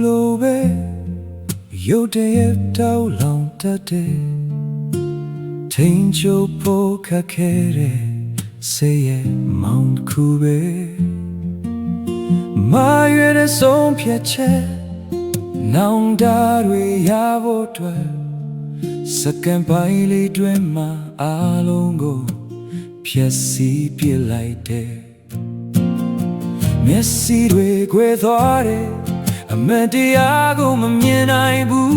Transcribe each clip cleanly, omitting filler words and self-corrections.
လိုပဲရုတ်တရက်တောက်လောင်တတ်တဲ့ထိန်ချိုးဖို့ခက်ခဲတဲ့ဆေးရဲ့မောင်တစ်ခုပဲမာရွယ်တဲ့ဆုံးဖြတ်ချက်နောင်တတွေရဖို့အတွက်စက္ကန့်ပိုင်းလေးတွင်မှအားလုံးကိုဖြည့်ဆည်းပြလိုက်တဲ့မျက်စိတွေကွယ်သွားတဲ့အမတ်တရားကိုမမြင်နိုင်ဘူး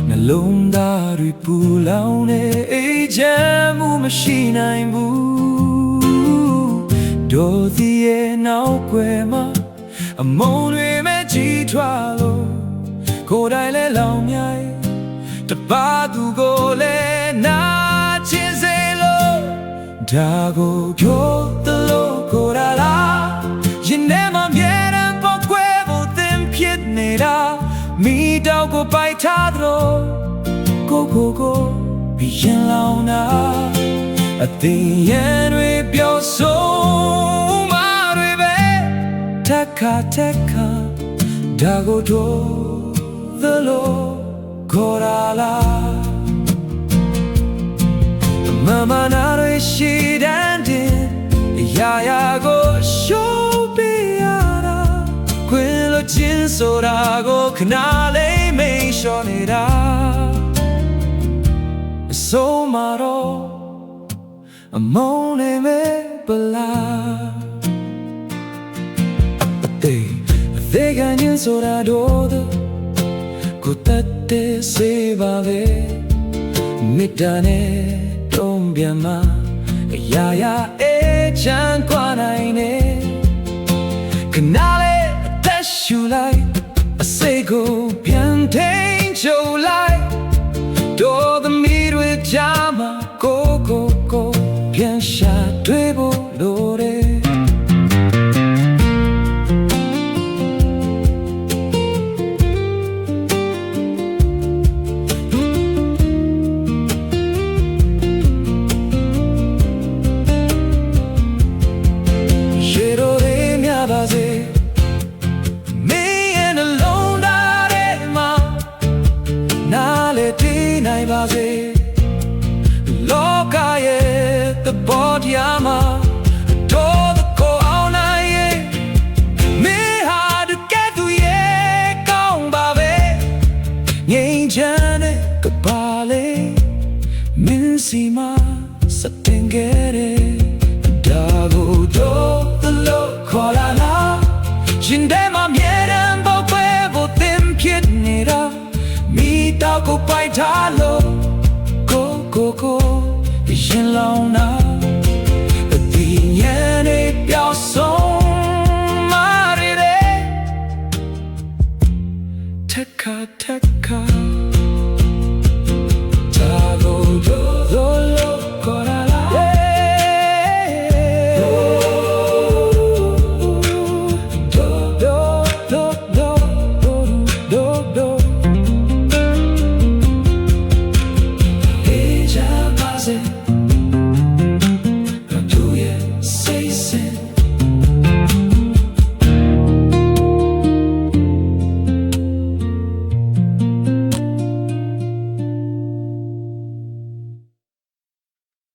နှလုံးသားတွေပူလောင်နေအေးချမ်းမှုမရှိနိုင်ဘူးတို့ဒီရဲ့နောက်ွယ်မှာအမုန်းတွေမဲ့ကြီးထွားလို့ကိုယ်တိုင်လဲလောင်မြိုင်တပါသူကိုလဲနာချင်စေလို့ဒါကိုပြောသလိုကိုယ်လားရင်ထဲမှာမြဲတမ်းပေါက်ကွဲဖို့သင်ဖြစ်နေတာမိတောက်ကိုပိုက်ထားသလိုကိုပြီးရင်လောင်တာအသေးရဲ့တွေပြောဆိုမှတွေပဲတက်ခါဒါကိုတို့သလိုကိုယ်လားမမနာတွေရှိတန်းတင်ရာကိုရှိုးပေးရတာခွင်လို့ချင်းဆိုတာကိုခဏလေးမေးလျှော်နေတာအစိုးမတော့အမုန်းနေမဲ့ပလားအသေးကညင်ဆိုတာတော့ကိုတတ်တဲ့စေပါလေမေတ္တာနဲ့တုံးပြန်မှာအရာအေးချမ်းကွာနိုင်နေခဏလေးအသက်ရှူလိုက်အစိတ်ကိုပြန်ထိန်ချိုလိုက်တို့သမီးတွေကြားမှာကိုပြန်ရှာတွေ့ဖို့လိုတယ်နိုင်ပါစေလောကရဲ့သဘောတရားမှာတို့theကိုအောင်နိုင်ရဲ့မင်းဟာတကယ်သူရဲ့ကောင်းပါပဲငြိမ်းချမ်းတဲ့ကပါလေမင်းစီမစတင်ခဲ့တဲ့ဒါကိုတို့the lookခေါ်လာလားရှင်တဲမှာမြဲတမ်းပေါက်ပဲဖို့သင်ဖြစ်နေတာမိတော့ကိုပိုက်ထားလို့ကိုရင်လောင်နာအဒီညနေပြောင်းဆုံးမာရီတဲ့ထက်ခါ